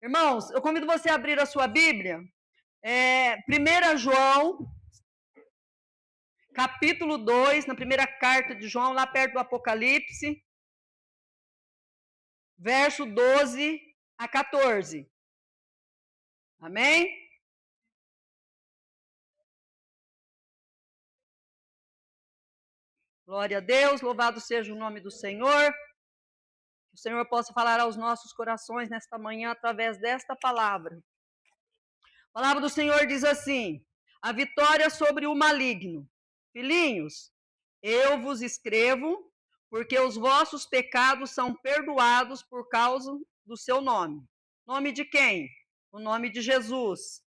Irmãos, eu convido você a abrir a sua Bíblia. 1 João, capítulo 2, na primeira carta de João, lá perto do Apocalipse, verso 12 a 14. Amém? Glória a Deus, louvado seja o nome do Senhor. Que o Senhor possa falar aos nossos corações nesta manhã através desta palavra. A palavra do Senhor diz assim: a vitória sobre o maligno. Filhinhos, eu vos escrevo, porque os vossos pecados são perdoados por causa do seu nome. Nome de quem? O nome de Jesus.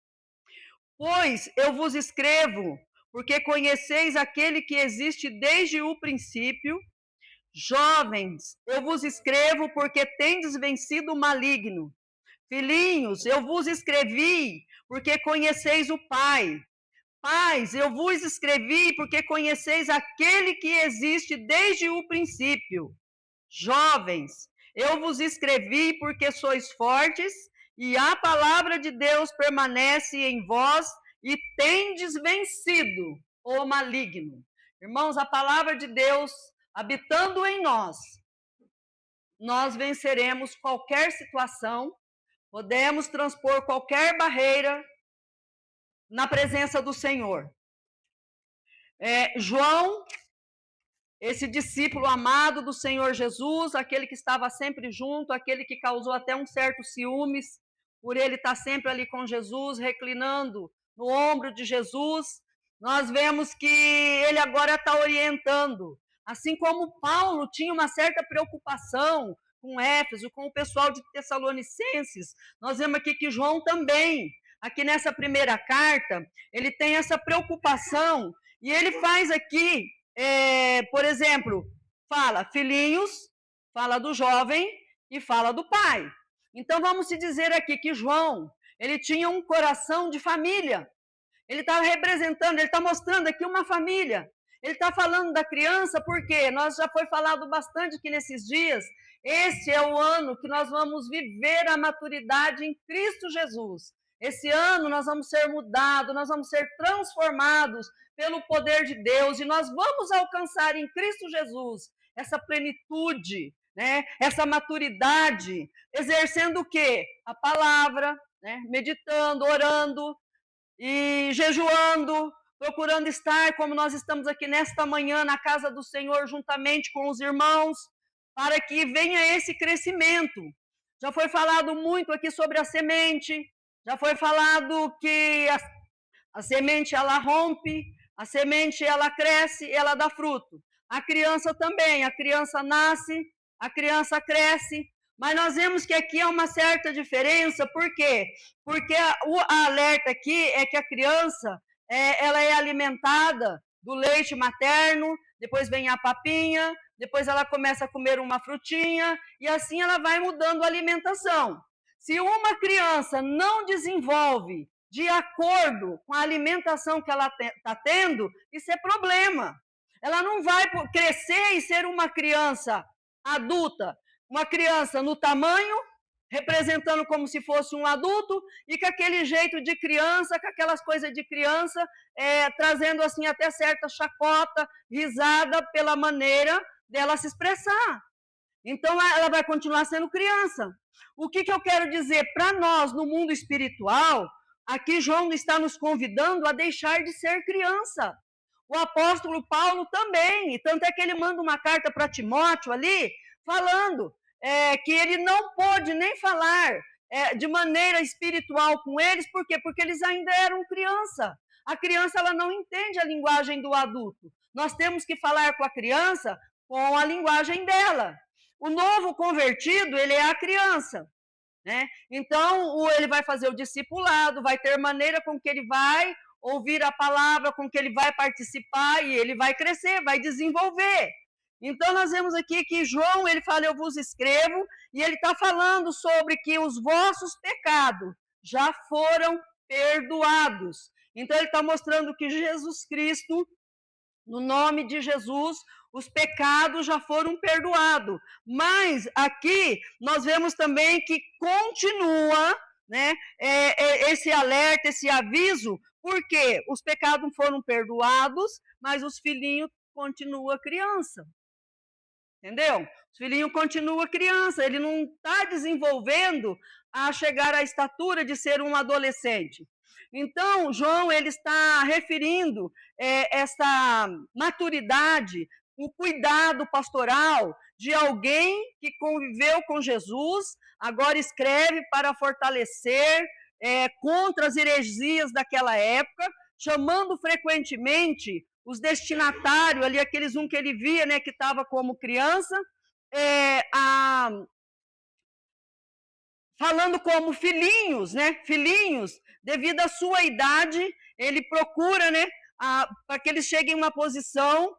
Pois eu vos escrevo, porque conheceis aquele que existe desde o princípio. Jovens, eu vos escrevo, porque tendes vencido o maligno. Filhinhos, eu vos escrevi, porque conheceis o Pai. Pais, eu vos escrevi porque conheceis aquele que existe desde o princípio. Jovens, eu vos escrevi porque sois fortes e a palavra de Deus permanece em vós e tendes vencido o maligno. Irmãos, a palavra de Deus habitando em nós, nós venceremos qualquer situação, podemos transpor qualquer barreira na presença do Senhor. João, esse discípulo amado do Senhor Jesus, aquele que estava sempre junto, aquele que causou até um certo ciúmes, por ele estar sempre ali com Jesus, reclinando no ombro de Jesus, nós vemos que ele agora está orientando. Assim como Paulo tinha uma certa preocupação com Éfeso, com o pessoal de Tessalonicenses, nós vemos aqui que João também, aqui nessa primeira carta, ele tem essa preocupação. E ele faz aqui, por exemplo, fala filhinhos, fala do jovem e fala do pai. Então vamos se dizer aqui que João, ele tinha um coração de família. Ele está representando, ele está mostrando aqui uma família. Ele está falando da criança porque nós já foi falado bastante aqui nesses dias. Esse é o ano que nós vamos viver a maturidade em Cristo Jesus. Esse ano nós vamos ser mudados, nós vamos ser transformados pelo poder de Deus e nós vamos alcançar em Cristo Jesus essa plenitude, né? Essa maturidade, exercendo o quê? A palavra, né? Meditando, orando e jejuando, procurando estar como nós estamos aqui nesta manhã na casa do Senhor juntamente com os irmãos, para que venha esse crescimento. Já foi falado muito aqui sobre a semente, já foi falado que a semente ela rompe, a semente ela cresce, ela dá fruto. A criança também, a criança nasce, a criança cresce, mas nós vemos que aqui há uma certa diferença, por quê? Porque o alerta aqui é que a criança, ela é alimentada do leite materno, depois vem a papinha, depois ela começa a comer uma frutinha, e assim ela vai mudando a alimentação. Se uma criança não desenvolve de acordo com a alimentação que ela está tendo, isso é problema. Ela não vai crescer e ser uma criança adulta, uma criança no tamanho, representando como se fosse um adulto, e com aquele jeito de criança, com aquelas coisas de criança, trazendo assim até certa chacota, risada pela maneira dela se expressar. Então ela vai continuar sendo criança. O que eu quero dizer para nós no mundo espiritual? Aqui João está nos convidando a deixar de ser criança. O apóstolo Paulo também, e tanto é que ele manda uma carta para Timóteo ali, falando que ele não pôde nem falar de maneira espiritual com eles, por quê? Porque eles ainda eram criança. A criança ela não entende a linguagem do adulto. Nós temos que falar com a criança com a linguagem dela. O novo convertido, ele é a criança, né? Então, ele vai fazer o discipulado, vai ter maneira com que ele vai ouvir a palavra, com que ele vai participar e ele vai crescer, vai desenvolver. Então, nós vemos aqui que João, ele fala, eu vos escrevo, e ele está falando sobre que os vossos pecados já foram perdoados. Então, ele está mostrando que Jesus Cristo, no nome de Jesus, os pecados já foram perdoados. Mas aqui nós vemos também que continua, né, esse alerta, esse aviso, porque os pecados foram perdoados, mas os filhinhos continuam criança. Entendeu? O filhinho continua criança, ele não está desenvolvendo a chegar à estatura de ser um adolescente. Então, João, ele está referindo essa maturidade, o cuidado pastoral de alguém que conviveu com Jesus, agora escreve para fortalecer contra as heresias daquela época, chamando frequentemente os destinatários, ali aqueles que ele via, né, que estava como criança, falando como filhinhos, né, filhinhos, devido à sua idade, ele procura, né, para que eles cheguem em uma posição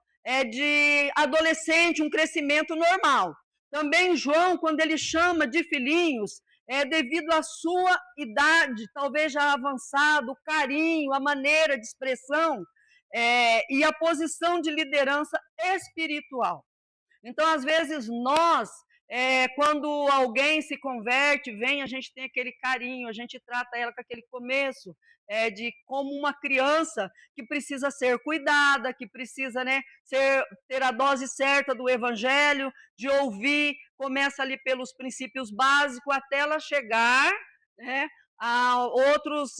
de adolescente, um crescimento normal. Também João, quando ele chama de filhinhos, devido à sua idade, talvez já avançado, o carinho, a maneira de expressão, e a posição de liderança espiritual. Então, às vezes, nós, quando alguém se converte, vem, a gente tem aquele carinho, a gente trata ela com aquele começo, de como uma criança que precisa ser cuidada, que precisa, né, ter a dose certa do evangelho, de ouvir, começa ali pelos princípios básicos, até ela chegar, né, a outros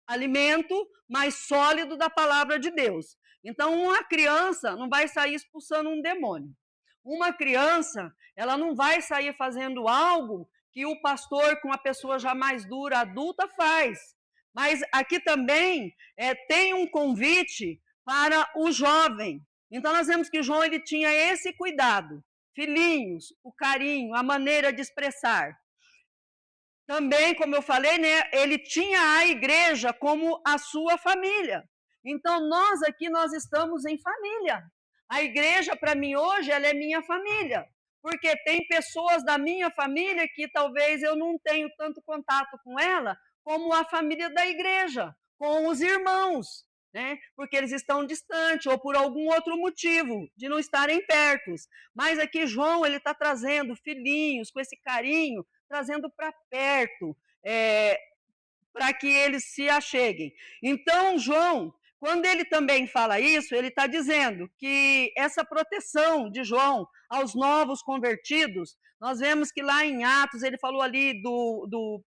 alimento mais sólido da palavra de Deus. Então, uma criança não vai sair expulsando um demônio. Uma criança, ela não vai sair fazendo algo que o pastor, com a pessoa já mais dura, adulta, faz. Mas aqui também tem um convite para o jovem. Então, nós vemos que João ele tinha esse cuidado. Filhinhos, o carinho, a maneira de expressar. Também, como eu falei, né, ele tinha a igreja como a sua família. Então, nós aqui, nós estamos em família. A igreja, para mim, hoje, ela é minha família. Porque tem pessoas da minha família que talvez eu não tenho tanto contato com ela, como a família da igreja, com os irmãos, né? Porque eles estão distantes ou por algum outro motivo de não estarem perto. Mas aqui João, ele está trazendo filhinhos com esse carinho, trazendo para perto, para que eles se acheguem. Então, João, quando ele também fala isso, ele está dizendo que essa proteção de João aos novos convertidos, nós vemos que lá em Atos ele falou ali do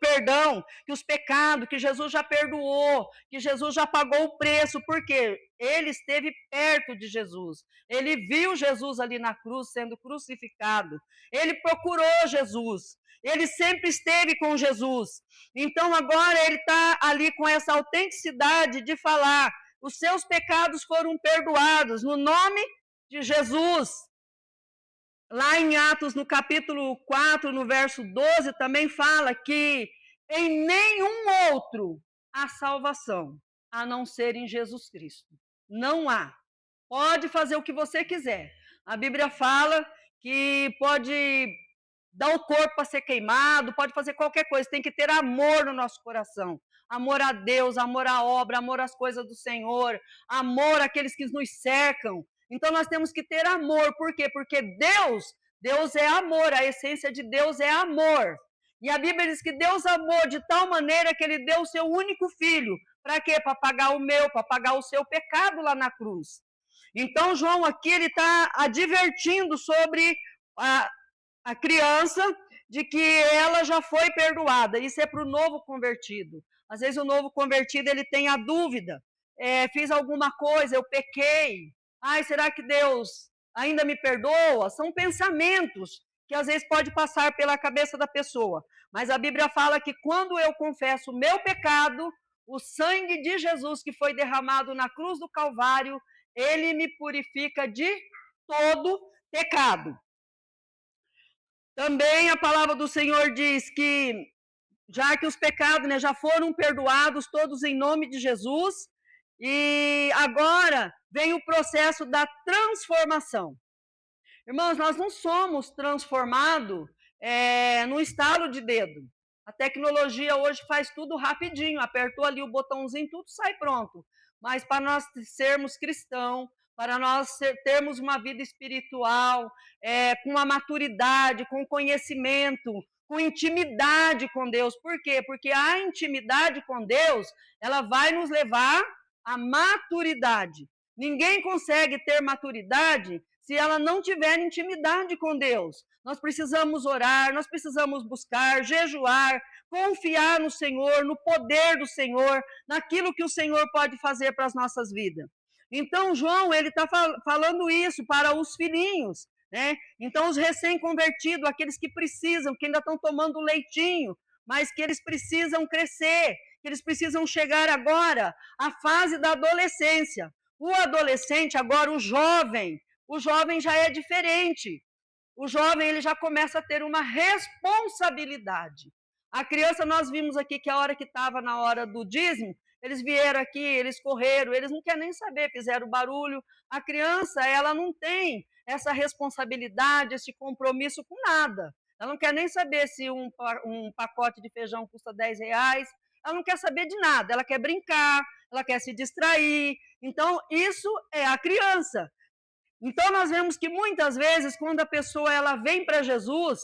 perdão, que os pecados, que Jesus já perdoou, que Jesus já pagou o preço, porque ele esteve perto de Jesus, ele viu Jesus ali na cruz sendo crucificado, ele procurou Jesus, ele sempre esteve com Jesus. Então agora ele está ali com essa autenticidade de falar, os seus pecados foram perdoados no nome de Jesus. Lá em Atos, no capítulo 4, no verso 12, também fala que em nenhum outro há salvação, a não ser em Jesus Cristo. Não há. Pode fazer o que você quiser. A Bíblia fala que pode dar o corpo para ser queimado, pode fazer qualquer coisa, tem que ter amor no nosso coração. Amor a Deus, amor à obra, amor às coisas do Senhor, amor àqueles que nos cercam. Então nós temos que ter amor, por quê? Porque Deus é amor, a essência de Deus é amor. E a Bíblia diz que Deus amou de tal maneira que ele deu o seu único filho. Para quê? Para pagar o meu, para pagar o seu pecado lá na cruz. Então João aqui ele está advertindo sobre a criança de que ela já foi perdoada. Isso é para o novo convertido. Às vezes o novo convertido ele tem a dúvida. Fiz alguma coisa, eu pequei. Ai, será que Deus ainda me perdoa? São pensamentos que às vezes pode passar pela cabeça da pessoa. Mas a Bíblia fala que quando eu confesso o meu pecado, o sangue de Jesus que foi derramado na cruz do Calvário, ele me purifica de todo pecado. Também a palavra do Senhor diz que, já que os pecados, né, já foram perdoados, todos em nome de Jesus, e agora vem o processo da transformação. Irmãos, nós não somos transformados no estalo de dedo. A tecnologia hoje faz tudo rapidinho, apertou ali o botãozinho, tudo sai pronto. Mas para nós sermos cristãos, para nós termos uma vida espiritual, com uma maturidade, com conhecimento, com intimidade com Deus. Por quê? Porque a intimidade com Deus, ela vai nos levar à maturidade. Ninguém consegue ter maturidade se ela não tiver intimidade com Deus. Nós precisamos orar, nós precisamos buscar, jejuar, confiar no Senhor, no poder do Senhor, naquilo que o Senhor pode fazer para as nossas vidas. Então, João, ele está falando isso para os filhinhos, né? Então, os recém-convertidos, aqueles que precisam, que ainda estão tomando leitinho, mas que eles precisam crescer, que eles precisam chegar agora à fase da adolescência. O adolescente, agora o jovem já é diferente. O jovem, ele já começa a ter uma responsabilidade. A criança, nós vimos aqui que a hora que estava na hora do dízimo, eles vieram aqui, eles correram, eles não querem nem saber, fizeram barulho. A criança, ela não tem essa responsabilidade, esse compromisso com nada. Ela não quer nem saber se um pacote de feijão custa R$10. Ela não quer saber de nada, ela quer brincar, ela quer se distrair. Então, isso é a criança. Então, nós vemos que muitas vezes, quando a pessoa ela vem para Jesus,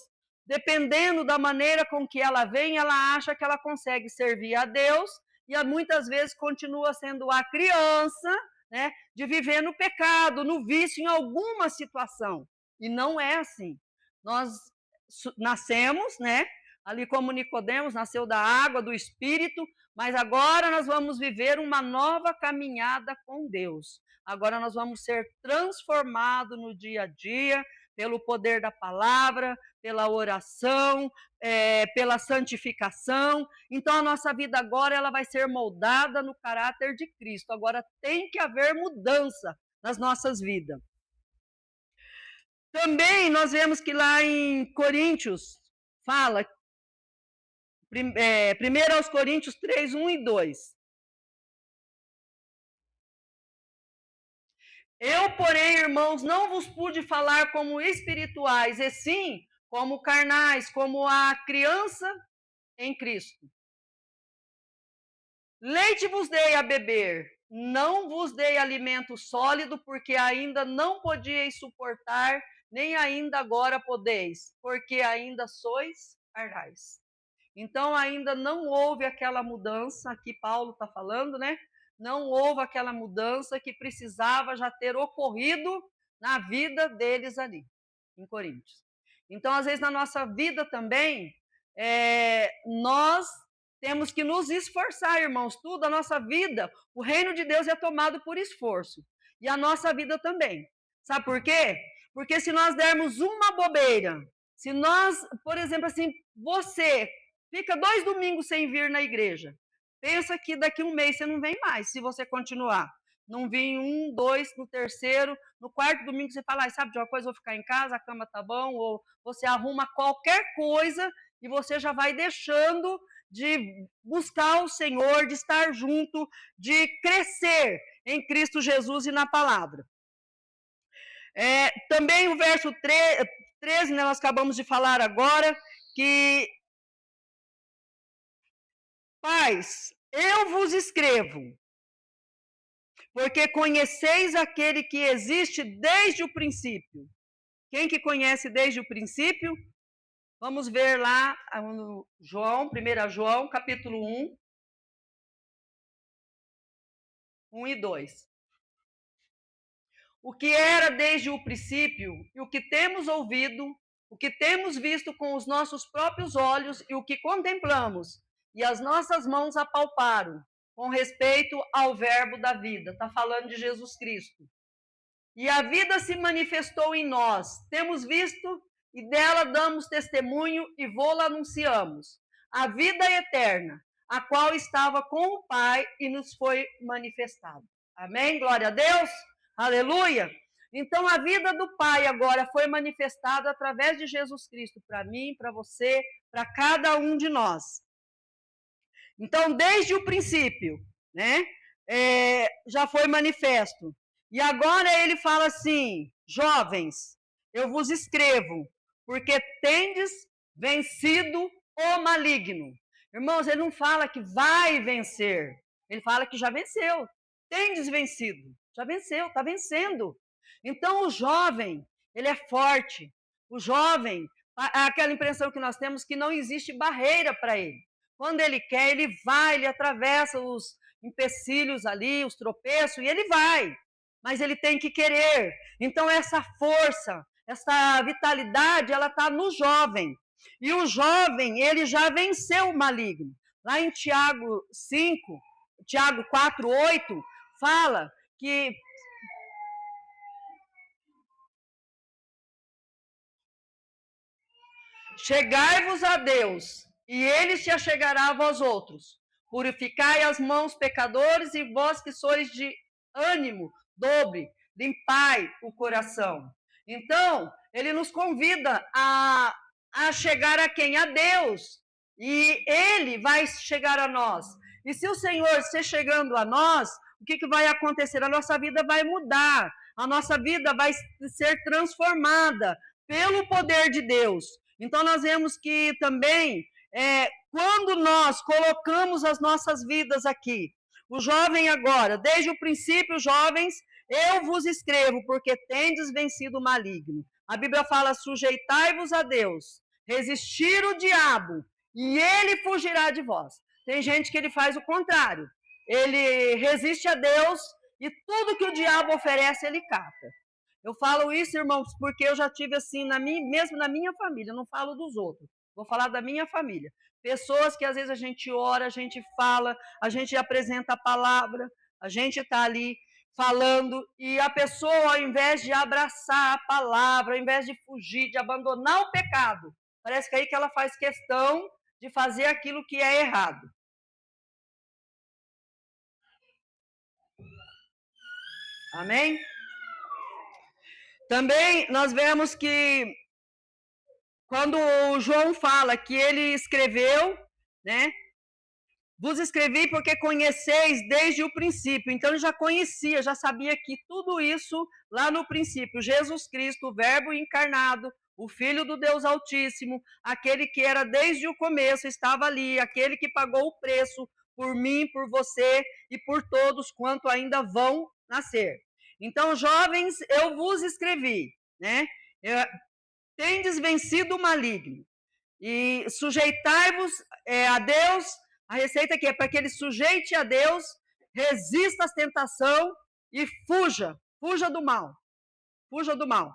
dependendo da maneira com que ela vem, ela acha que ela consegue servir a Deus e muitas vezes continua sendo a criança, né, de viver no pecado, no vício, em alguma situação. E não é assim. Nós nascemos, né, ali como Nicodemos, nasceu da água, do Espírito, mas agora nós vamos viver uma nova caminhada com Deus. Agora nós vamos ser transformados no dia a dia, pelo poder da palavra, pela oração, pela santificação. Então, a nossa vida agora ela vai ser moldada no caráter de Cristo. Agora tem que haver mudança nas nossas vidas. Também nós vemos que lá em Coríntios, fala, 1 aos Coríntios 3, 1 e 2. Eu, porém, irmãos, não vos pude falar como espirituais, e sim como carnais, como a criança em Cristo. Leite vos dei a beber, não vos dei alimento sólido, porque ainda não podíeis suportar, nem ainda agora podeis, porque ainda sois carnais. Então, ainda não houve aquela mudança, aqui Paulo está falando, né? Não houve aquela mudança que precisava já ter ocorrido na vida deles ali, em Coríntios. Então, às vezes, na nossa vida também, nós temos que nos esforçar, irmãos. Tudo, a nossa vida, o reino de Deus é tomado por esforço. E a nossa vida também. Sabe por quê? Porque se nós dermos uma bobeira, se nós, por exemplo, assim, você fica 2 domingos sem vir na igreja. Pensa que daqui um mês você não vem mais, se você continuar. Não vir 1, 2, no terceiro, no quarto domingo você fala, sabe de uma coisa, vou ficar em casa, a cama tá bom, ou você arruma qualquer coisa e você já vai deixando de buscar o Senhor, de estar junto, de crescer em Cristo Jesus e na palavra. Também o verso 13, né, nós acabamos de falar agora, que Pais, eu vos escrevo, porque conheceis aquele que existe desde o princípio. Quem que conhece desde o princípio? Vamos ver lá no João, 1 João, capítulo 1, 1 e 2. O que era desde o princípio, e o que temos ouvido, o que temos visto com os nossos próprios olhos, e o que contemplamos, e as nossas mãos apalparam, com respeito ao verbo da vida. Está falando de Jesus Cristo. E a vida se manifestou em nós. Temos visto e dela damos testemunho e vô-la anunciamos. A vida eterna, a qual estava com o Pai e nos foi manifestada. Amém? Glória a Deus. Aleluia. Então a vida do Pai agora foi manifestada através de Jesus Cristo para mim, para você, para cada um de nós. Então, desde o princípio, né, já foi manifesto. E agora ele fala assim, jovens, eu vos escrevo, porque tendes vencido o maligno. Irmãos, ele não fala que vai vencer, ele fala que já venceu. tendes vencido. Já venceu, está vencendo. Então o jovem, ele é forte. O jovem, aquela impressão que nós temos que não existe barreira para ele. Quando ele quer, ele vai, ele atravessa os empecilhos ali, os tropeços, e ele vai. Mas ele tem que querer. Então essa força, essa vitalidade, ela está no jovem. E o jovem, ele já venceu o maligno. Lá em Tiago 5, Tiago 4, 8, fala que chegai-vos a Deus, e ele se achegará a vós outros. Purificai as mãos, pecadores, e vós que sois de ânimo dobre, limpai o coração. Então, ele nos convida a chegar a quem? A Deus. E ele vai chegar a nós. E se o Senhor se chegando a nós, o que vai acontecer? A nossa vida vai mudar. A nossa vida vai ser transformada pelo poder de Deus. Então, nós vemos que também, quando nós colocamos as nossas vidas aqui, o jovem agora, desde o princípio, jovens, eu vos escrevo, porque tendes vencido o maligno. A Bíblia fala, sujeitai-vos a Deus, resistir o diabo, e ele fugirá de vós. Tem gente que ele faz o contrário. Ele resiste a Deus, e tudo que o diabo oferece, ele cata. Eu falo isso, irmãos, porque eu já tive assim, mesmo na minha família, não falo dos outros, vou falar da minha família. Pessoas que às vezes a gente ora, a gente fala, a gente apresenta a palavra, a gente está ali falando, e a pessoa, ao invés de abraçar a palavra, ao invés de fugir, de abandonar o pecado, parece que aí que ela faz questão de fazer aquilo que é errado. Amém? Também nós vemos que quando o João fala que ele escreveu, né? Vos escrevi porque conheceis desde o princípio. Então ele já conhecia, já sabia que tudo isso lá no princípio, Jesus Cristo, o Verbo encarnado, o Filho do Deus Altíssimo, aquele que era desde o começo, estava ali, aquele que pagou o preço por mim, por você e por todos quanto ainda vão nascer. Então, jovens, eu vos escrevi, né? Tendes vencido o maligno e sujeitai-vos a Deus. A receita aqui é para que ele sujeite a Deus, resista à tentação e fuja do mal. Fuja do mal.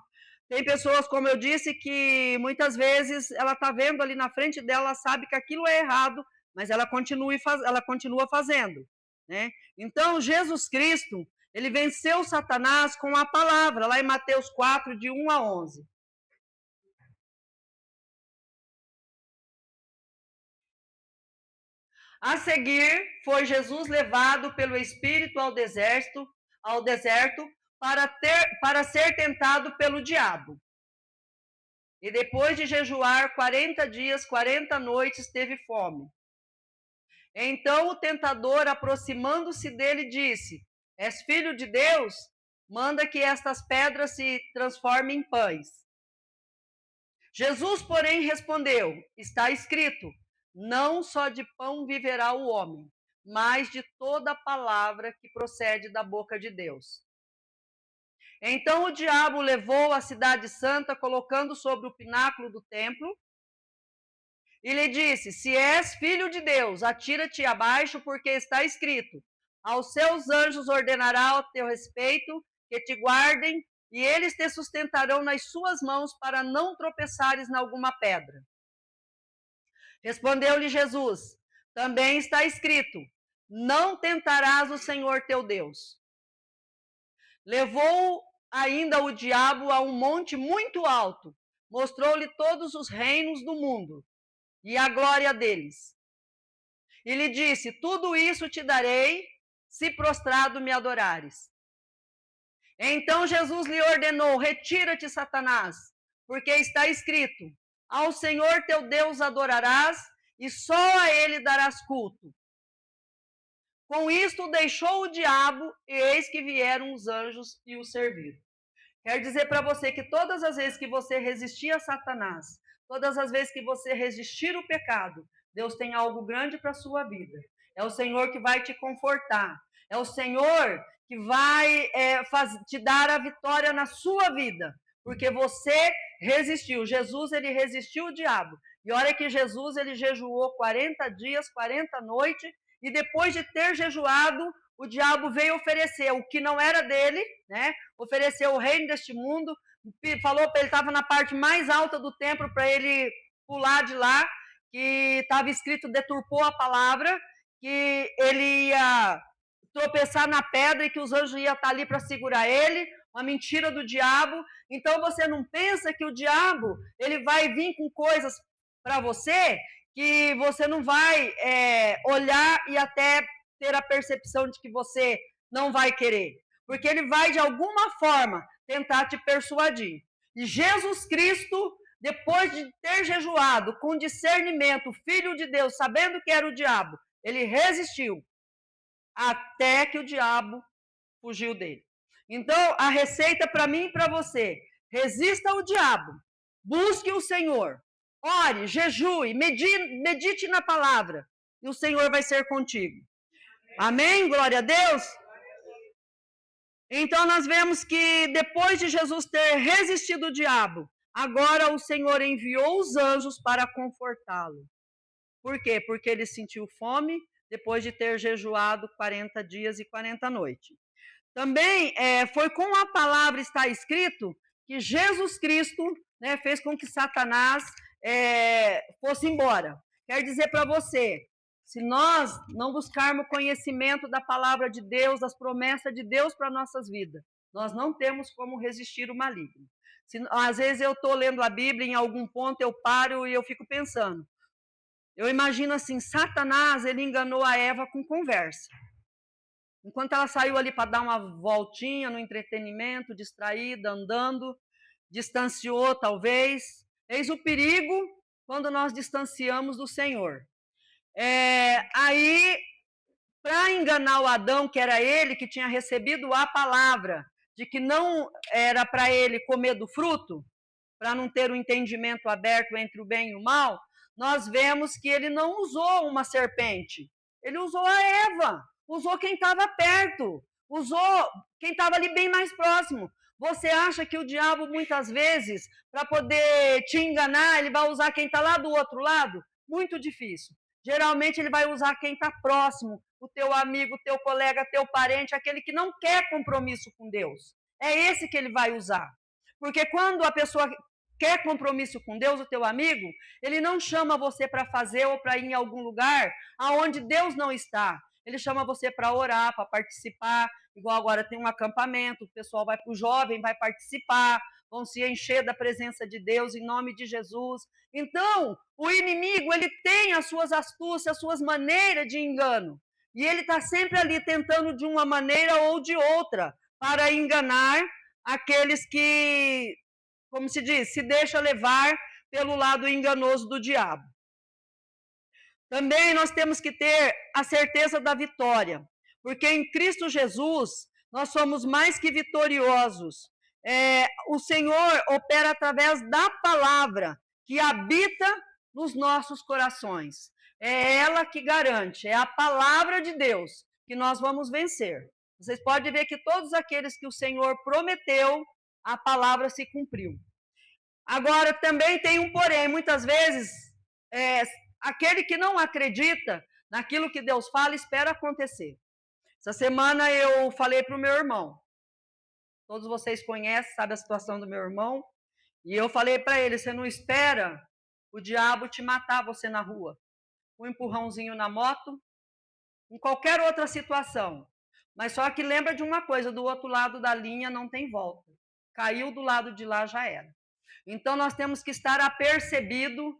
Tem pessoas, como eu disse, que muitas vezes ela está vendo ali na frente dela, ela sabe que aquilo é errado, mas ela continua fazendo, né? Então, Jesus Cristo, ele venceu Satanás com a palavra, lá em Mateus 4, de 1 a 11. A seguir, foi Jesus levado pelo Espírito ao deserto para ser tentado pelo diabo. E depois de jejuar 40 dias, 40 noites, teve fome. Então o tentador, aproximando-se dele, disse: És filho de Deus? Manda que estas pedras se transformem em pães. Jesus, porém, respondeu: Está escrito, não só de pão viverá o homem, mas de toda palavra que procede da boca de Deus. Então o diabo levou a cidade santa, colocando sobre o pináculo do templo, e lhe disse: Se és filho de Deus, atira-te abaixo, porque está escrito: Aos seus anjos ordenará ao teu respeito que te guardem, e eles te sustentarão nas suas mãos para não tropeçares em alguma pedra. Respondeu-lhe Jesus: Também está escrito: Não tentarás o Senhor teu Deus. Levou ainda o diabo a um monte muito alto, mostrou-lhe todos os reinos do mundo e a glória deles. E lhe disse: Tudo isso te darei, se prostrado me adorares. Então Jesus lhe ordenou: Retira-te, Satanás, porque está escrito: Ao Senhor teu Deus adorarás, e só a ele darás culto. Com isto deixou o diabo, e eis que vieram os anjos e o serviram. Quero dizer para você que todas as vezes que você resistir a Satanás, todas as vezes que você resistir o pecado, Deus tem algo grande para a sua vida. É o Senhor que vai te confortar. É o Senhor que vai te dar a vitória na sua vida, porque você resistiu. Jesus, ele resistiu o diabo. E olha que Jesus, ele jejuou 40 dias, 40 noites, e depois de ter jejuado, o diabo veio oferecer o que não era dele, né? Ofereceu o reino deste mundo, falou para ele, estava na parte mais alta do templo, para ele pular de lá, que estava escrito, deturpou a palavra, que ele ia tropeçar na pedra e que os anjos iam estar ali para segurar ele, uma mentira do diabo. Então você não pensa que o diabo ele vai vir com coisas para você que você não vai olhar e até ter a percepção de que você não vai querer, porque ele vai de alguma forma tentar te persuadir. E Jesus Cristo, depois de ter jejuado com discernimento, Filho de Deus, sabendo que era o diabo, ele resistiu até que o diabo fugiu dele. Então, a receita para mim e para você: resista ao diabo, busque o Senhor, ore, jejue, medite na palavra, e o Senhor vai ser contigo. Amém? Glória a Deus? Então, nós vemos que depois de Jesus ter resistido o diabo, agora o Senhor enviou os anjos para confortá-lo. Por quê? Porque ele sentiu fome depois de ter jejuado 40 dias e 40 noites. Também foi com a palavra está escrito que Jesus Cristo, né, fez com que Satanás fosse embora. Quer dizer para você, se nós não buscarmos conhecimento da palavra de Deus, das promessas de Deus para nossas vidas, nós não temos como resistir o maligno. Às vezes eu estou lendo a Bíblia, em algum ponto eu paro e eu fico pensando. Eu imagino assim, Satanás, ele enganou a Eva com conversa. Enquanto ela saiu ali para dar uma voltinha no entretenimento, distraída, andando, distanciou talvez. Eis o perigo quando nós distanciamos do Senhor. Aí, para enganar o Adão, que era ele que tinha recebido a palavra de que não era para ele comer do fruto, para não ter um entendimento aberto entre o bem e o mal, nós vemos que ele não usou uma serpente, ele usou a Eva, usou quem estava perto, usou quem estava ali bem mais próximo. Você acha que o diabo, muitas vezes, para poder te enganar, ele vai usar quem está lá do outro lado? Muito difícil. Geralmente ele vai usar quem está próximo, o teu amigo, o teu colega, teu parente, aquele que não quer compromisso com Deus. É esse que ele vai usar. Porque quando a pessoa quer compromisso com Deus, o teu amigo, ele não chama você para fazer ou para ir em algum lugar aonde Deus não está. Ele chama você para orar, para participar. Igual agora tem um acampamento, o pessoal vai para o jovem, vai participar, vão se encher da presença de Deus em nome de Jesus. Então, o inimigo, ele tem as suas astúcias, as suas maneiras de engano. E ele está sempre ali tentando de uma maneira ou de outra para enganar aqueles que, como se diz, se deixa levar pelo lado enganoso do diabo. Também nós temos que ter a certeza da vitória, porque em Cristo Jesus nós somos mais que vitoriosos. O Senhor opera através da palavra que habita nos nossos corações. É ela que garante, é a palavra de Deus que nós vamos vencer. Vocês podem ver que todos aqueles que o Senhor prometeu, a palavra se cumpriu. Agora, também tem um porém, muitas vezes, aquele que não acredita naquilo que Deus fala, espera acontecer. Essa semana eu falei para o meu irmão, todos vocês conhecem, sabem a situação do meu irmão, e eu falei para ele, você não espera o diabo te matar você na rua, um empurrãozinho na moto, em qualquer outra situação, mas só que lembra de uma coisa, do outro lado da linha não tem volta, caiu do lado de lá já era. Então nós temos que estar apercebido,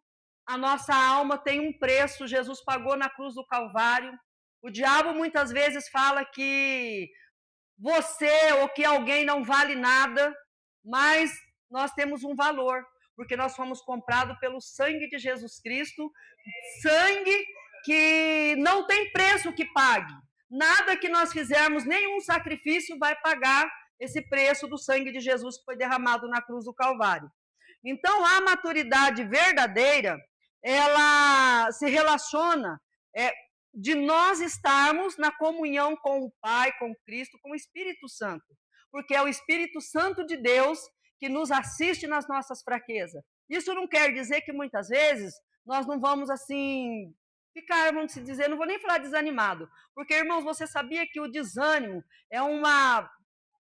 a nossa alma tem um preço, Jesus pagou na cruz do Calvário. O diabo muitas vezes fala que você ou que alguém não vale nada, mas nós temos um valor, porque nós fomos comprados pelo sangue de Jesus Cristo, sangue que não tem preço que pague. Nada que nós fizermos, nenhum sacrifício vai pagar esse preço do sangue de Jesus que foi derramado na cruz do Calvário. Então, a maturidade verdadeira, ela se relaciona de nós estarmos na comunhão com o Pai, com Cristo, com o Espírito Santo. Porque é o Espírito Santo de Deus que nos assiste nas nossas fraquezas. Isso não quer dizer que muitas vezes nós não vamos assim ficar, vamos dizer, não vou nem falar desanimado, porque irmãos, você sabia que o desânimo é uma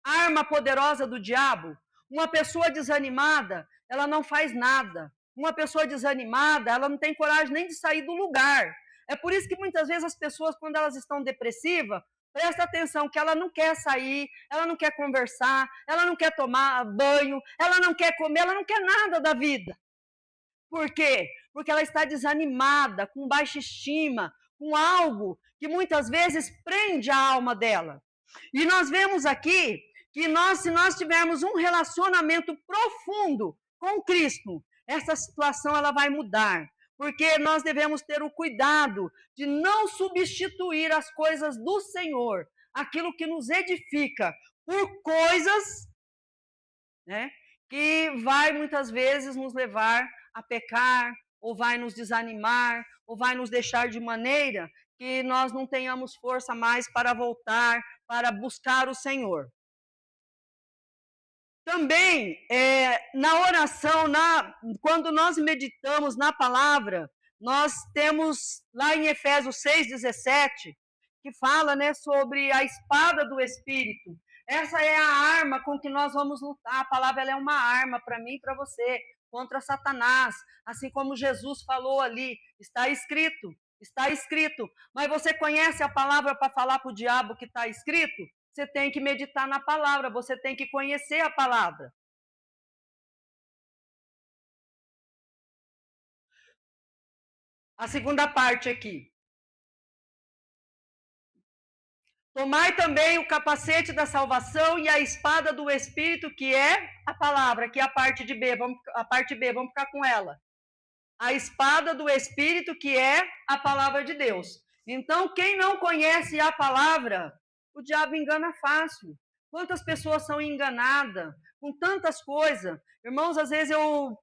arma poderosa do diabo? Uma pessoa desanimada, ela não faz nada. Uma pessoa desanimada, ela não tem coragem nem de sair do lugar. É por isso que muitas vezes as pessoas, quando elas estão depressivas, presta atenção que ela não quer sair, ela não quer conversar, ela não quer tomar banho, ela não quer comer, ela não quer nada da vida. Por quê? Porque ela está desanimada, com baixa estima, com algo que muitas vezes prende a alma dela. E nós vemos aqui que se nós tivermos um relacionamento profundo com Cristo, essa situação ela vai mudar. Porque nós devemos ter o cuidado de não substituir as coisas do Senhor, aquilo que nos edifica, por coisas, né, que vai muitas vezes nos levar a pecar, ou vai nos desanimar, ou vai nos deixar de maneira que nós não tenhamos força mais para voltar, para buscar o Senhor. Também, na oração, quando nós meditamos na palavra, nós temos lá em Efésios 6,17, que fala, né, sobre a espada do Espírito. Essa é a arma com que nós vamos lutar. A palavra ela é uma arma para mim e para você, contra Satanás. Assim como Jesus falou ali, está escrito, está escrito. Mas você conhece a palavra para falar para o diabo que está escrito? Você tem que meditar na palavra, você tem que conhecer a palavra. A segunda parte aqui. Tomai também o capacete da salvação e a espada do Espírito, que é a palavra, que é a parte de B. A parte B, vamos ficar com ela. A espada do Espírito, que é a palavra de Deus. Então, quem não conhece a palavra, o diabo engana fácil. Quantas pessoas são enganadas com tantas coisas? Irmãos, às vezes eu...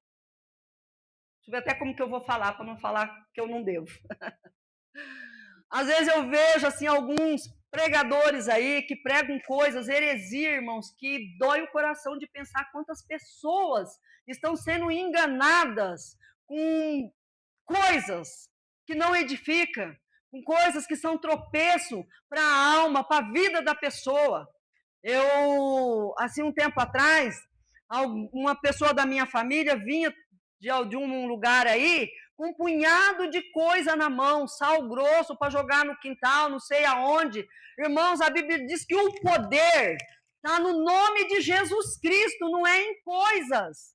Deixa eu ver até como que eu vou falar, para não falar que eu não devo. Às vezes eu vejo assim alguns pregadores aí que pregam coisas, heresia, irmãos, que dói o coração de pensar quantas pessoas estão sendo enganadas com coisas que não edificam, com coisas que são tropeço para a alma, para a vida da pessoa. Eu, assim, um tempo atrás, uma pessoa da minha família vinha de um lugar aí com um punhado de coisa na mão, sal grosso para jogar no quintal, não sei aonde. Irmãos, a Bíblia diz que o poder está no nome de Jesus Cristo, não é em coisas.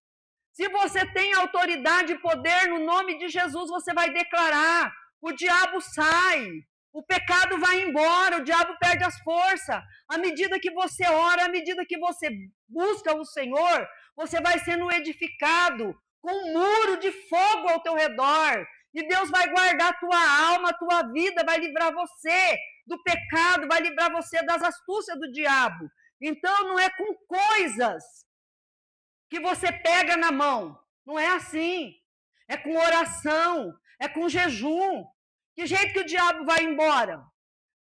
Se você tem autoridade e poder no nome de Jesus, você vai declarar, o diabo sai, o pecado vai embora, o diabo perde as forças. À medida que você ora, à medida que você busca o Senhor, você vai sendo edificado com um muro de fogo ao teu redor. E Deus vai guardar a tua alma, a tua vida, vai livrar você do pecado, vai livrar você das astúcias do diabo. Então não é com coisas que você pega na mão. Não é assim. É com oração, é com jejum. Que jeito que o diabo vai embora?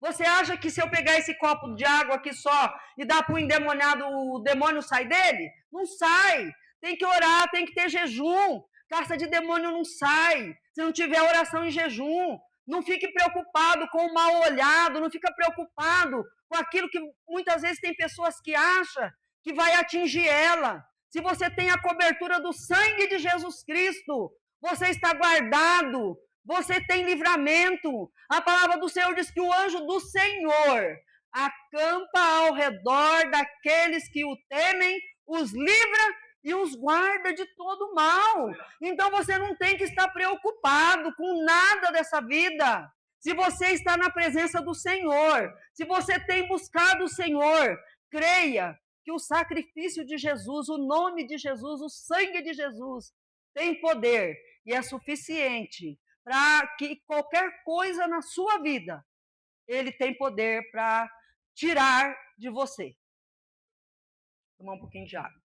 Você acha que se eu pegar esse copo de água aqui só e dar para o endemoniado, o demônio sai dele? Não sai. Tem que orar, tem que ter jejum. Caça de demônio não sai se não tiver oração em jejum. Não fique preocupado com o mal olhado, não fica preocupado com aquilo que muitas vezes tem pessoas que acham que vai atingir ela. Se você tem a cobertura do sangue de Jesus Cristo, você está guardado, você tem livramento. A palavra do Senhor diz que o anjo do Senhor acampa ao redor daqueles que o temem, os livra e os guarda de todo mal. Então você não tem que estar preocupado com nada dessa vida. Se você está na presença do Senhor, se você tem buscado o Senhor, creia que o sacrifício de Jesus, o nome de Jesus, o sangue de Jesus tem poder e é suficiente para que qualquer coisa na sua vida, ele tem poder para tirar de você. Vou tomar um pouquinho de água.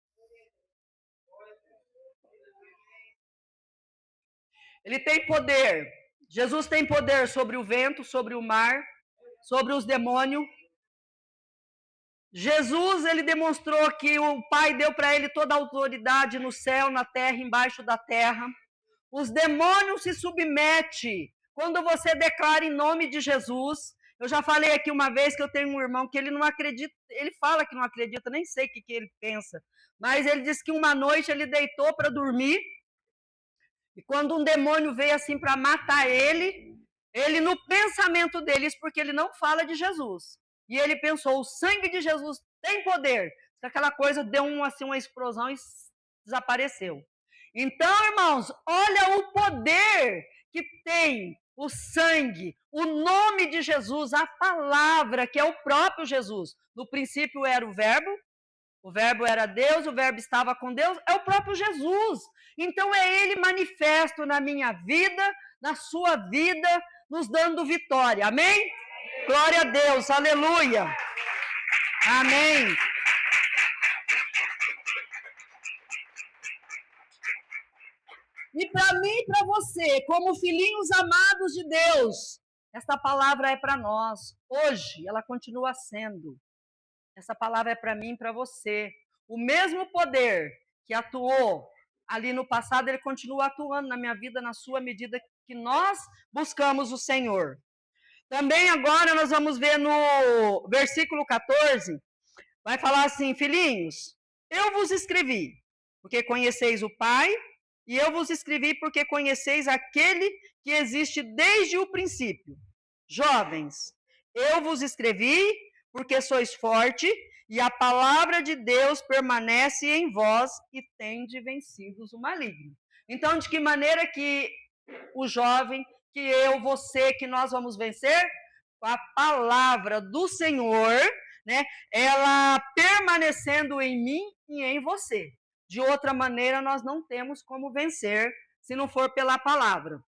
Ele tem poder Jesus tem poder sobre o vento, sobre o mar, sobre os demônios. Jesus, ele demonstrou que o Pai deu para ele toda a autoridade no céu, na terra, embaixo da terra. Os demônios se submetem quando você declara em nome de Jesus. Eu já falei aqui uma vez que eu tenho um irmão que ele não acredita, ele fala que não acredita, nem sei o que ele pensa, mas ele disse que uma noite ele deitou para dormir, e quando um demônio veio assim para matar ele no pensamento dele, isso porque ele não fala de Jesus, e ele pensou, o sangue de Jesus tem poder, aquela coisa deu assim, uma explosão e desapareceu. Então, irmãos, olha o poder que tem o sangue, o nome de Jesus, a palavra, que é o próprio Jesus. No princípio era o Verbo era Deus, o Verbo estava com Deus, é o próprio Jesus. Então é Ele manifesto na minha vida, na sua vida, nos dando vitória. Amém? Glória a Deus, aleluia. Amém. E para mim e para você, como filhinhos amados de Deus, esta palavra é para nós. Hoje, ela continua sendo. Essa palavra é para mim e para você. O mesmo poder que atuou ali no passado, ele continua atuando na minha vida, na sua medida que nós buscamos o Senhor. Também agora nós vamos ver no versículo 14, vai falar assim, filhinhos, eu vos escrevi, porque conheceis o Pai, e eu vos escrevi porque conheceis aquele que existe desde o princípio. Jovens, eu vos escrevi porque sois forte, e a palavra de Deus permanece em vós, e tende vencidos o maligno. Então, de que maneira que o jovem, que eu, você, que nós vamos vencer? Com a palavra do Senhor, né? Ela permanecendo em mim e em você. De outra maneira, nós não temos como vencer, se não for pela palavra.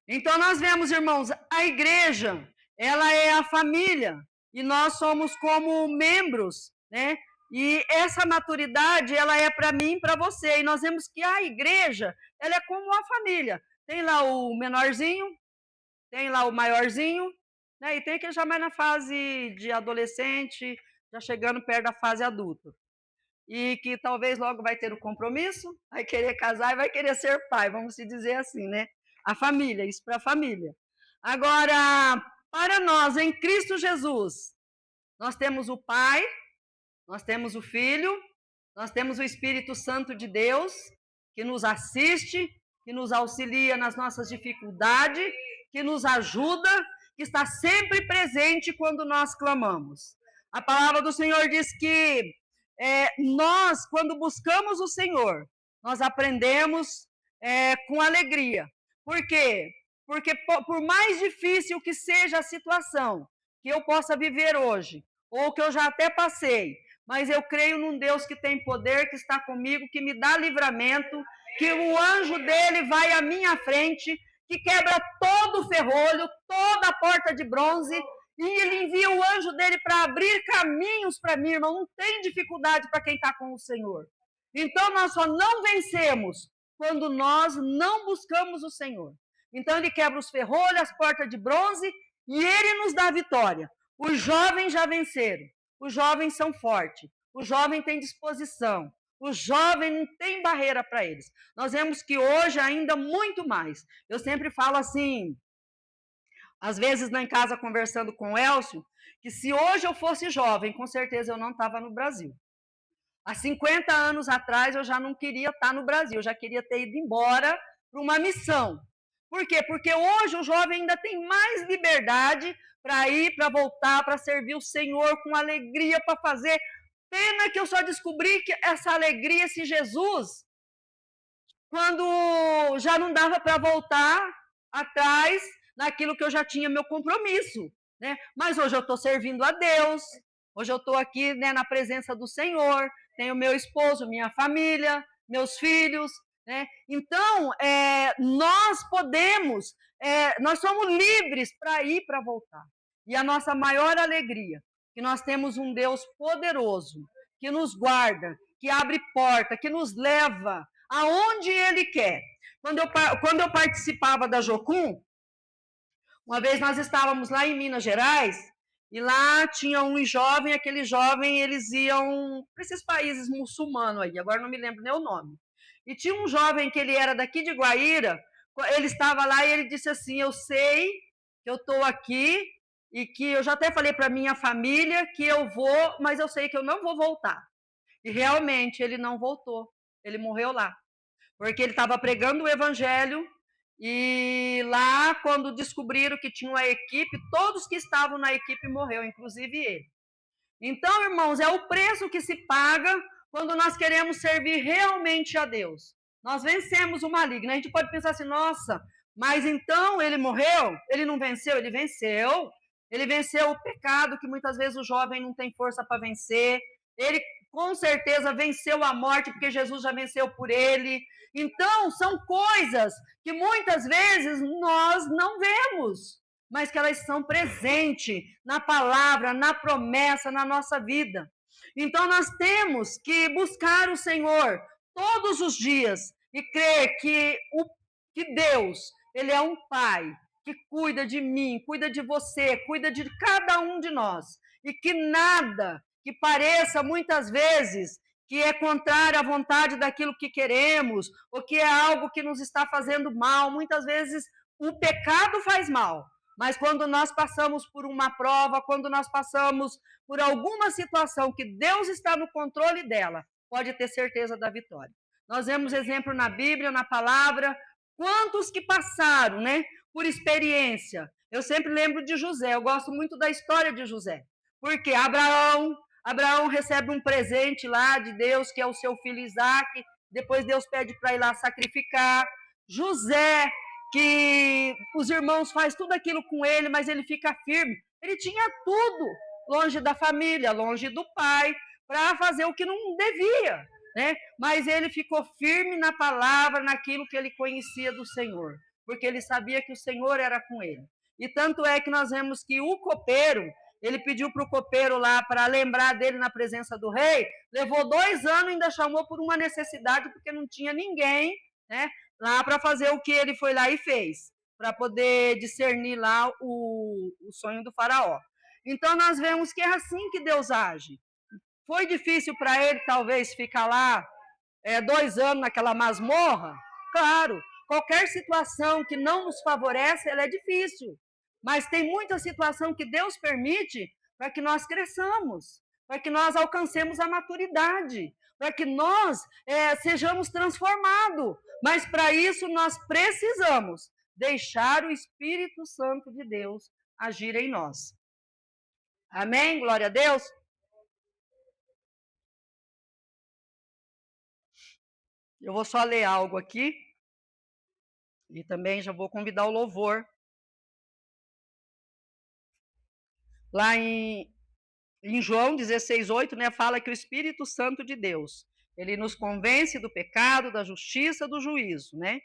Então, nós vemos, irmãos, a igreja, ela é a família, e nós somos como membros, né? E essa maturidade, ela é para mim e para você. E nós vemos que a igreja, ela é como uma família. Tem lá o menorzinho, tem lá o maiorzinho, né? E tem aquele já mais na fase de adolescente, já chegando perto da fase adulta. E que talvez logo vai ter o compromisso, vai querer casar e vai querer ser pai, vamos se dizer assim, né? A família, isso para a família. Agora, para nós, em Cristo Jesus, nós temos o Pai, nós temos o Filho, nós temos o Espírito Santo de Deus, que nos assiste, que nos auxilia nas nossas dificuldades, que nos ajuda, que está sempre presente quando nós clamamos. A palavra do Senhor diz que nós, quando buscamos o Senhor, nós aprendemos com alegria. Por quê? Porque por mais difícil que seja a situação que eu possa viver hoje, ou que eu já até passei, mas eu creio num Deus que tem poder, que está comigo, que me dá livramento, que o anjo dele vai à minha frente, que quebra todo o ferrolho, toda a porta de bronze, e ele envia o anjo dele para abrir caminhos para mim, irmão. Não tem dificuldade para quem está com o Senhor. Então, nós só não vencemos quando nós não buscamos o Senhor. Então, ele quebra os ferrolhos, as portas de bronze, e ele nos dá a vitória. Os jovens já venceram. Os jovens são fortes. O jovem tem disposição. O jovem não tem barreira para eles. Nós vemos que hoje ainda muito mais. Eu sempre falo assim, às vezes lá em casa conversando com o Elcio, que se hoje eu fosse jovem, com certeza eu não estava no Brasil. Há 50 anos atrás eu já não queria estar no Brasil, eu já queria ter ido embora para uma missão. Por quê? Porque hoje o jovem ainda tem mais liberdade para ir, para voltar, para servir o Senhor com alegria, para fazer. Pena que eu só descobri que essa alegria, esse Jesus, quando já não dava para voltar atrás naquilo que eu já tinha meu compromisso, né? Mas hoje eu estou servindo a Deus, hoje eu estou aqui, né, na presença do Senhor, tenho meu esposo, minha família, meus filhos, né? Então, nós podemos, nós somos livres para ir, para voltar. E a nossa maior alegria, que nós temos um Deus poderoso, que nos guarda, que abre porta, que nos leva aonde Ele quer. Quando eu participava da Jocum, uma vez nós estávamos lá em Minas Gerais, e lá tinha um jovem, aquele jovem, eles iam para esses países muçulmanos aí, agora não me lembro nem o nome. E tinha um jovem que ele era daqui de Guaíra, ele estava lá e ele disse assim, eu sei que eu estou aqui, e que eu já até falei para minha família que eu vou, mas eu sei que eu não vou voltar. E realmente ele não voltou, ele morreu lá, porque ele estava pregando o evangelho, e lá, quando descobriram que tinha uma equipe, todos que estavam na equipe morreu, inclusive ele. Então, irmãos, é o preço que se paga quando nós queremos servir realmente a Deus. Nós vencemos o maligno. A gente pode pensar assim, nossa, mas então ele morreu? Ele não venceu? Ele venceu. Ele venceu o pecado, que muitas vezes o jovem não tem força para vencer. Ele com certeza venceu a morte, porque Jesus já venceu por ele. Então, são coisas que muitas vezes nós não vemos, mas que elas são presentes na palavra, na promessa, na nossa vida. Então, nós temos que buscar o Senhor todos os dias e crer que Deus, Ele é um Pai que cuida de mim, cuida de você, cuida de cada um de nós. E que nada que pareça, muitas vezes, que é contrário à vontade daquilo que queremos, ou que é algo que nos está fazendo mal. Muitas vezes o pecado faz mal, mas quando nós passamos por uma prova, quando nós passamos por alguma situação que Deus está no controle dela, pode ter certeza da vitória. Nós vemos exemplo na Bíblia, na palavra, quantos que passaram, né, por experiência. Eu sempre lembro de José, eu gosto muito da história de José, porque Abraão recebe um presente lá de Deus, que é o seu filho Isaac, depois Deus pede para ir lá sacrificar. José, que os irmãos fazem tudo aquilo com ele, mas ele fica firme. Ele tinha tudo, longe da família, longe do pai, para fazer o que não devia, né? Mas ele ficou firme na palavra, naquilo que ele conhecia do Senhor, porque ele sabia que o Senhor era com ele. E tanto é que nós vemos que o copeiro, ele pediu para o copeiro lá para lembrar dele na presença do rei, levou 2 anos e ainda chamou por uma necessidade, porque não tinha ninguém, né, lá para fazer o que ele foi lá e fez, para poder discernir lá o sonho do faraó. Então nós vemos que é assim que Deus age. Foi difícil para ele talvez ficar lá 2 anos naquela masmorra? Claro, qualquer situação que não nos favorece, ela é difícil. Mas tem muita situação que Deus permite para que nós cresçamos, para que nós alcancemos a maturidade, para que nós sejamos transformados. Mas para isso nós precisamos deixar o Espírito Santo de Deus agir em nós. Amém? Glória a Deus. Eu vou só ler algo aqui e também já vou convidar o louvor. Lá em João 16:8, né, fala que o Espírito Santo de Deus, ele nos convence do pecado, da justiça, do juízo, né?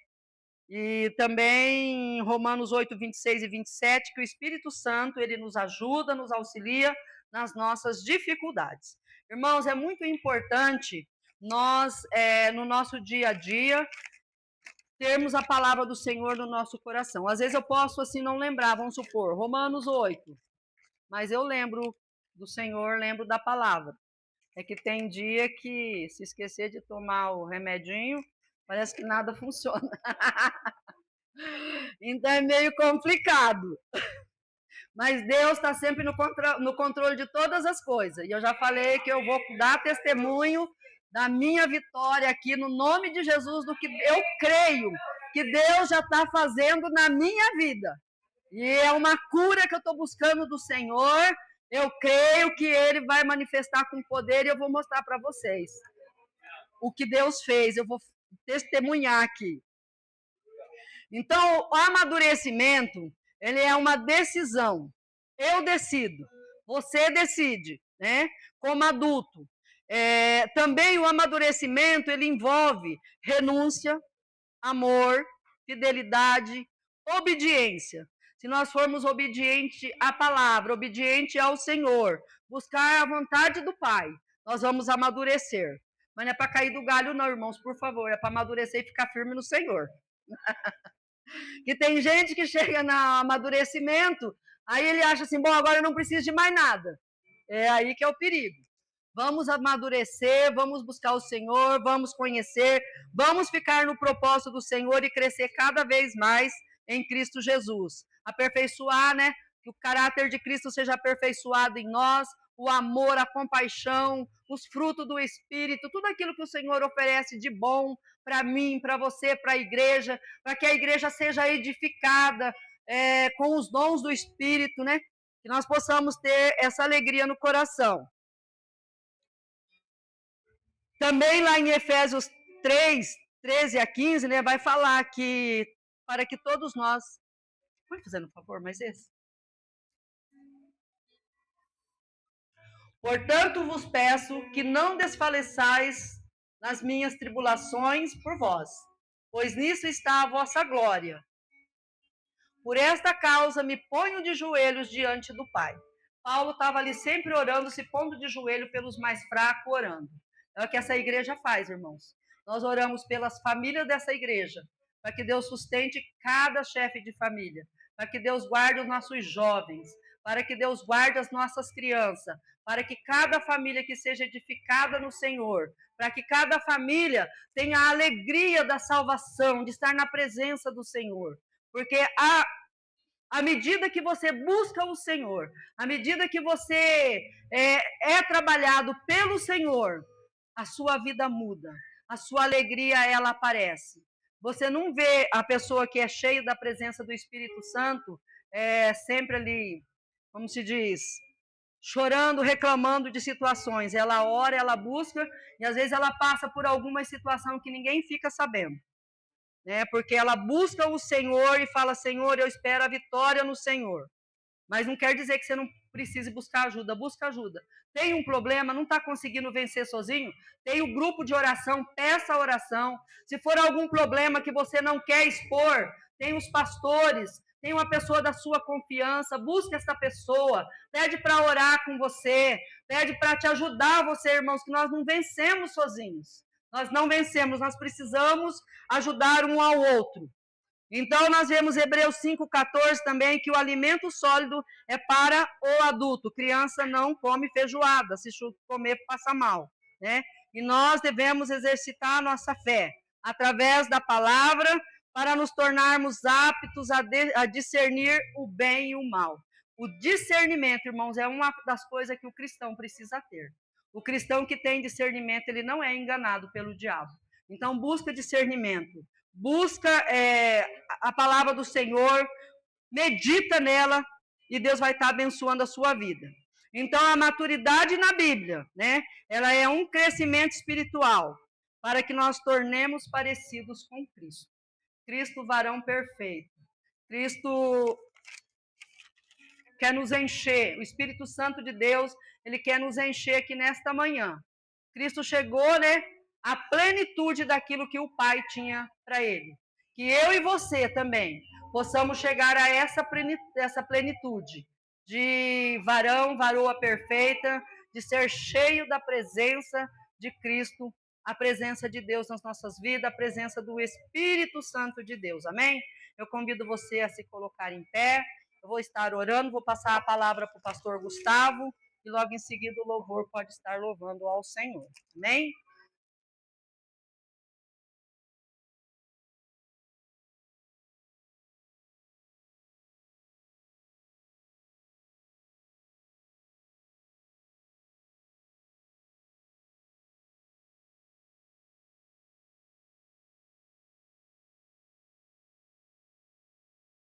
E também em Romanos 8:26 e 27, que o Espírito Santo, ele nos ajuda, nos auxilia nas nossas dificuldades. Irmãos, é muito importante nós, no nosso dia a dia, termos a palavra do Senhor no nosso coração. Às vezes eu posso, assim, não lembrar, vamos supor, Romanos 8, mas eu lembro do Senhor, lembro da palavra. É que tem dia que, se esquecer de tomar o remedinho, parece que nada funciona. Então é meio complicado. Mas Deus está sempre no controle de todas as coisas. E eu já falei que eu vou dar testemunho da minha vitória aqui, no nome de Jesus, do que eu creio que Deus já está fazendo na minha vida. E é uma cura que eu estou buscando do Senhor. Eu creio que Ele vai manifestar com poder e eu vou mostrar para vocês o que Deus fez. Eu vou testemunhar aqui. Então, o amadurecimento, ele é uma decisão. Eu decido, você decide, né? Como adulto. Também o amadurecimento, ele envolve renúncia, amor, fidelidade, obediência. Se nós formos obedientes à palavra, obediente ao Senhor, buscar a vontade do Pai, nós vamos amadurecer. Mas não é para cair do galho não, irmãos, por favor, é para amadurecer e ficar firme no Senhor. Que tem gente que chega no amadurecimento, aí ele acha assim, bom, agora eu não preciso de mais nada. É aí que é o perigo. Vamos amadurecer, vamos buscar o Senhor, vamos conhecer, vamos ficar no propósito do Senhor e crescer cada vez mais em Cristo Jesus. Aperfeiçoar, né? Que o caráter de Cristo seja aperfeiçoado em nós, o amor, a compaixão, os frutos do Espírito, tudo aquilo que o Senhor oferece de bom para mim, para você, para a igreja, para que a igreja seja edificada com os dons do Espírito, né? Que nós possamos ter essa alegria no coração. Também lá em Efésios 3, 13 a 15, né, vai falar que para que todos nós... Pode fazer um favor, mas esse? Portanto, vos peço que não desfaleçais nas minhas tribulações por vós, pois nisso está a vossa glória. Por esta causa me ponho de joelhos diante do Pai. Paulo estava ali sempre orando, se pondo de joelho pelos mais fracos, orando. É o que essa igreja faz, irmãos. Nós oramos pelas famílias dessa igreja, para que Deus sustente cada chefe de família, para que Deus guarde os nossos jovens, para que Deus guarde as nossas crianças, para que cada família que seja edificada no Senhor, para que cada família tenha a alegria da salvação, de estar na presença do Senhor. Porque à medida que você busca o Senhor, à medida que você é trabalhado pelo Senhor, a sua vida muda, a sua alegria ela aparece. Você não vê a pessoa que é cheia da presença do Espírito Santo sempre ali, como se diz, chorando, reclamando de situações. Ela ora, ela busca e às vezes ela passa por alguma situação que ninguém fica sabendo. Né? Porque ela busca o Senhor e fala, Senhor, eu espero a vitória no Senhor. Mas não quer dizer que você não precise buscar ajuda, busca ajuda. Tem um problema, não está conseguindo vencer sozinho? Tem o grupo de oração, peça a oração. Se for algum problema que você não quer expor, tem os pastores, tem uma pessoa da sua confiança, busca essa pessoa, pede para orar com você, pede para te ajudar você, irmãos, que nós não vencemos sozinhos. Nós não vencemos, nós precisamos ajudar um ao outro. Então, nós vemos Hebreus 5,14 também, que o alimento sólido é para o adulto. Criança não come feijoada, se comer passa mal. Né? E nós devemos exercitar a nossa fé através da palavra para nos tornarmos aptos a discernir o bem e o mal. O discernimento, irmãos, é uma das coisas que o cristão precisa ter. O cristão que tem discernimento, ele não é enganado pelo diabo. Então, busca discernimento. Busca a palavra do Senhor, medita nela e Deus vai estar abençoando a sua vida. Então, a maturidade na Bíblia, né? Ela é um crescimento espiritual para que nós tornemos parecidos com Cristo. Cristo, varão perfeito. Cristo quer nos encher. O Espírito Santo de Deus, ele quer nos encher aqui nesta manhã. Cristo chegou, né? A plenitude daquilo que o Pai tinha para ele. Que eu e você também possamos chegar a essa plenitude de varão, varoa perfeita, de ser cheio da presença de Cristo, a presença de Deus nas nossas vidas, a presença do Espírito Santo de Deus. Amém? Eu convido você a se colocar em pé. Eu vou estar orando, vou passar a palavra para o pastor Gustavo e logo em seguida o louvor pode estar louvando ao Senhor. Amém?